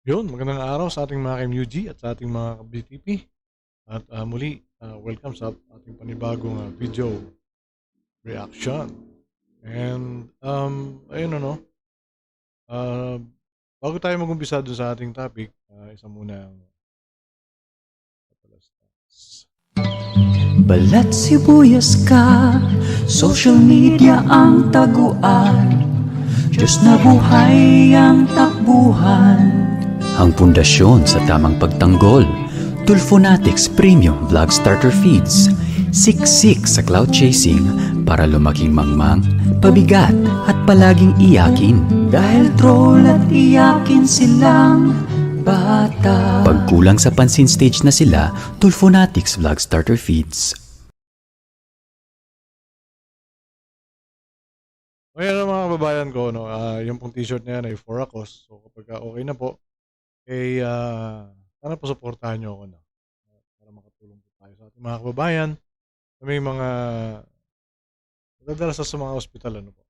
Yun, magandang araw sa ating mga ka-MUG at sa ating mga ka-BTP. At muli, welcome sa ating panibagong video reaction. And ayun ano, ah, bago tayo mag-umpisa dun sa ating topic, isa muna ang patalastas. Balat sibuyas ka, social media ang taguan, Diyos na buhay ang takbuhan. Ang pundasyon sa tamang pagtanggol, Tulfonatics Premium Vlog Starter Feeds. Siksik sa cloud chasing para lumaking mangmang, pabigat at palaging iyakin. Dahil troll at iyakin silang bata. Pagkulang sa pansin stage na sila, Tulfonatics Vlog Starter Feeds. Ngayon mga kababayan ko, no, yung pong t-shirt na yan ay for a cause. So kapag okay na po, sana po supportahan nyo ako na para makatulong po tayo sa ating mga kababayan na may mga nadadala sa mga ospital. Ano po.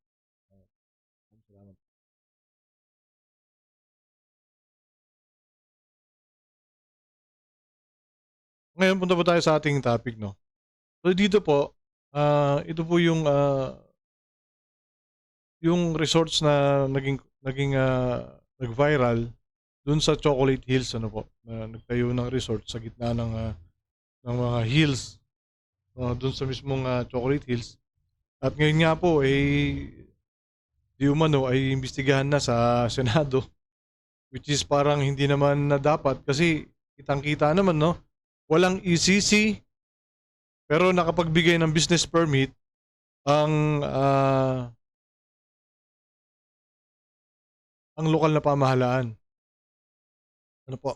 Salamat. Ngayon punta po tayo sa ating topic, no. So dito po, ito po yung resorts na naging nag-viral dun sa Chocolate Hills, ano po, na nagtayo ng resort sa gitna ng mga hills, dun sa mismong Chocolate Hills. At ngayon nga po di umano ay imbestigahan na sa Senado, which is parang hindi naman na dapat kasi kitang-kita naman, no, walang ECC pero nakapagbigay ng business permit ang lokal na pamahalaan. Ano po?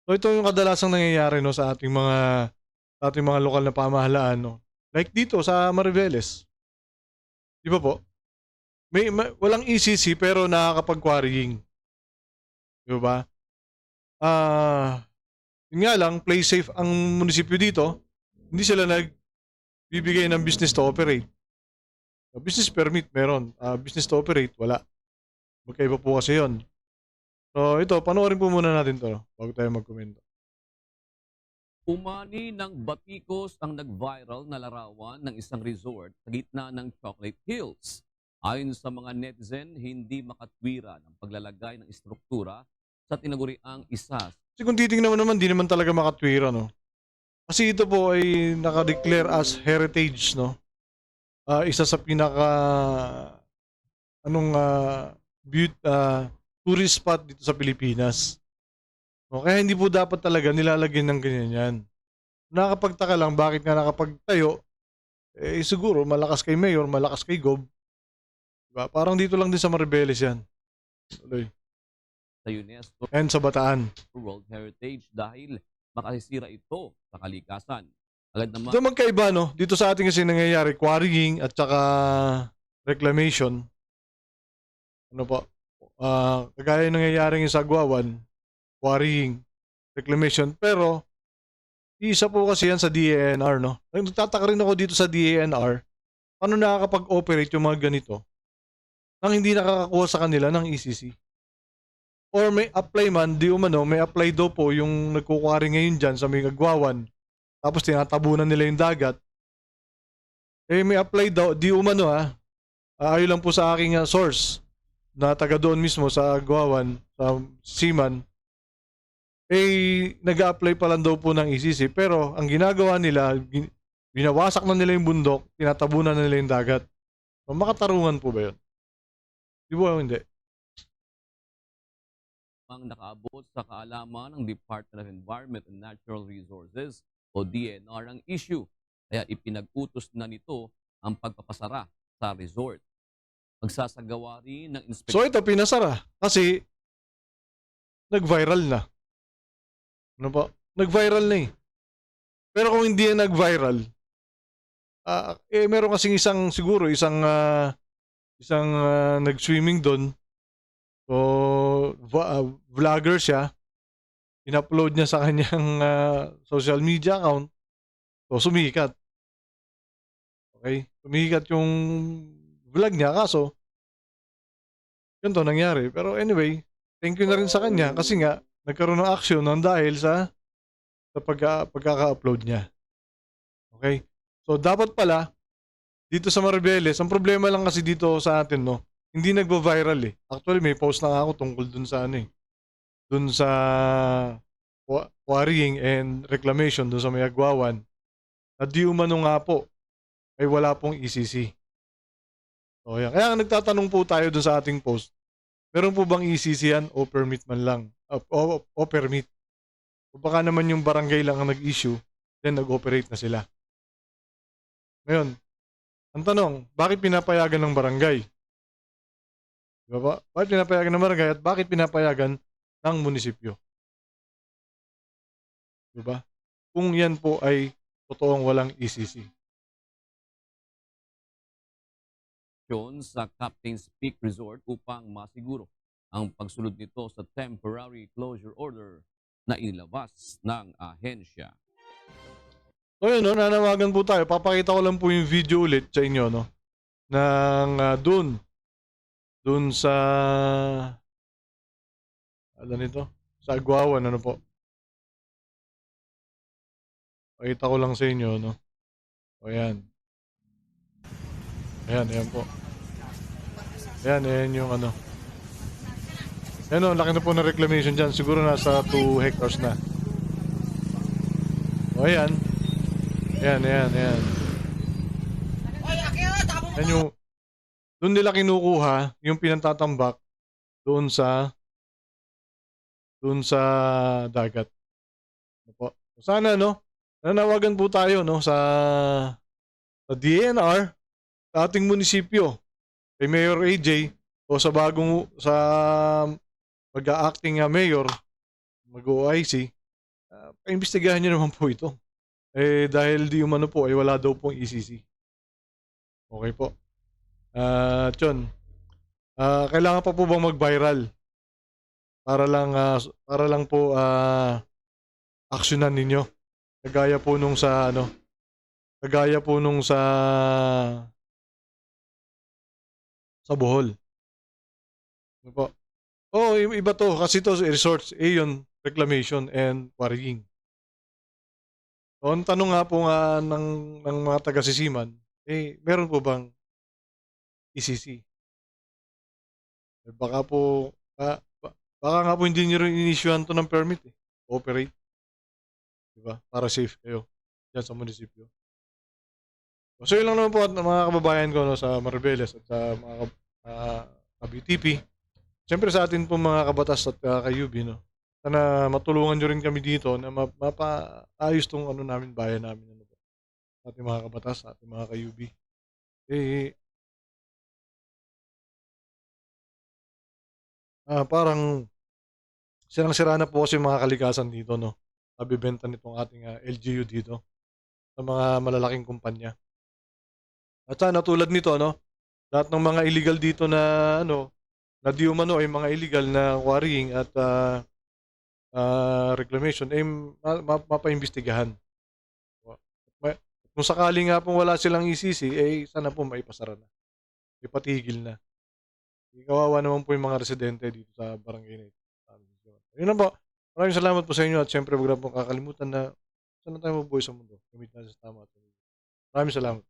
So ito yung kadalasang nangyayari, no, sa ating mga lokal na pamahalaan, no. Like dito sa Mariveles. 'Di ba po? Walang ECC pero nakakapag-quarrying, 'di ba? Yun nga lang, play safe ang munisipyo dito. Hindi sila nagbibigay ng business to operate. Business permit meron, business to operate wala. Magkaiba po kasi 'yon. So ito, panoorin po muna natin 'to, bago tayo magkomento. Umani ng batikos ang nag-viral na larawan ng isang resort sa gitna ng Chocolate Hills. Ayon sa mga netizen, hindi makatwira ng paglalagay ng istruktura sa tinaguriang isa. Kasi kung titingnan mo naman, di naman talaga makatwira, no? Kasi ito po ay naka-declare as heritage, no? Isa sa pinaka anong tourist spot dito sa Pilipinas. O, kaya hindi po dapat talaga nilalagyan ng ganyan yan. Nakakapagtaka lang bakit nga nakapagtayo, siguro malakas kay Mayor, malakas kay Gob. Diba? Parang dito lang din sa Maribeles yan. Tuloy. Sa UNESCO And sa Bataan. World Heritage dahil makasisira ito sa kalikasan. Agad naman Ito magkaiba, no? Dito sa ating kasi nangyayari, quarrying at saka reclamation. Ano po? Kagaya ng nangyayari sa Agwawan, quarrying, reclamation. Pero, isa po kasi yan sa DENR, no? Nagtataka rin ako dito sa DENR, paano nakakapag-operate yung mga ganito nang hindi nakakakuha sa kanila ng ECC? Or may apply man, di umano, may apply daw po yung nagkukwari ngayon dyan sa may Agwawan, tapos tinatabunan nila yung dagat. May apply daw, di umano ayon lang po sa aking source, na taga doon mismo sa Agwawan, sa Seaman, nag-a-apply pa lang daw po ng ECC, pero ang ginagawa nila, binawasak na nila yung bundok, tinatabunan na nila yung dagat. So, makatarungan po ba yun? Di ba hindi? ang nakaabot sa kaalaman ng Department of Environment and Natural Resources o DNR ang issue. Kaya ipinag-utos na nito ang pagpapasara sa resort. Magsasagawa rin ng So inspeksyon. ito, pinasara. Kasi, nag-viral na. Ano po? Nag-viral na eh. Pero kung hindi yan nag-viral, meron kasing isang nag-swimming doon. So, vlogger siya. In-upload niya sa kanyang social media account. So, sumikat. Okay? Sumikat yung vlog niya. Kaso, ganito nangyari. Pero anyway, thank you na rin sa kanya. Kasi nga, nagkaroon ng action ng dahil sa pagkaka-upload niya. Okay? So dapat pala dito sa Maribeles, ang problema lang kasi dito sa atin, no, hindi nagvo-viral eh. Actually, may post na nga ako tungkol dun sa ano eh, dun sa quarrying and reclamation dun sa may Agwawan, na di umano nga po ay wala pong ECC. So yan. Kaya nagtatanong po tayo dun sa ating post, meron po bang ECC yan o permit man lang? O permit. O baka naman yung barangay lang ang nag-issue, then nag-operate na sila. Ngayon, ang tanong, bakit pinapayagan ng barangay? Diba ba? Bakit pinapayagan ng barangay at bakit pinapayagan ng munisipyo? Diba? Kung yan po ay totoong walang ECC. Sa Captain's Peak Resort upang masiguro ang pagsunod nito sa temporary closure order na inilabas ng ahensya. So yun, no, nanawagan po tayo. Papakita ko lang po yung video ulit sa inyo, no? Ng dun sa ano nito? Sa Agwawan, ano po? Pakita ko lang sa inyo, no? O yan. Ayan po. Ayan yung ano. Ayan o, laki na po ng reclamation dyan. Siguro nasa 2 hectares na. O ayan. Ayan. Ayan yung, doon nila kinukuha yung pinantatambak doon sa dagat. Ano po? Sana, no? Nanawagan po tayo, no? Sa DNR, sa ating munisipyo, kay Mayor AJ, o sa mag-a-acting mayor, mag-OIC, paimbestigahan nyo naman po ito. Dahil di umano po, wala daw pong ECC. Okay po. Yun. Kailangan pa po bang mag-viral? Para lang po aksyonan ninyo. Kagaya po nung sa Bohol. Ano po? Iba to kasi to resorts, yun, reclamation and quarrying. So, ang tanong nga po ng mga taga-Sisiman, meron po bang ECC? Baka nga po hindi nyo rin in-issuehan to ng permit operate. Diba? Para safe kayo dyan sa munisipyo. So yun lang naman po at mga kababayan ko, no, sa Maribeles at sa mga ka-BTP. Siyempre sa atin po mga kabatas at ka-UB, no. Sana matulungan nyo rin kami dito na mapaayos tong namin, bayan namin. Ano po. Sa ating mga kabatas, sa ating mga ka-UB. Parang sirang-sira na po kasi mga kalikasan dito, no. Nabibenta nitong ating LGU dito sa mga malalaking kumpanya. At sana tulad nito, no, lahat ng mga illegal dito na na di umano ay mga illegal na quarrying at reclamation mapaimbestigahan. Kung sakali nga pong wala silang ECC, sana po maipasara na. Ipatigil na. Kawawa naman po yung mga residente dito sa barangay na ito. Yun lang po. Maraming salamat po sa inyo at syempre huwag na pong kakalimutan na saan tayo mabuhay sa mundo. Gamit natin sa tama. Maraming salamat.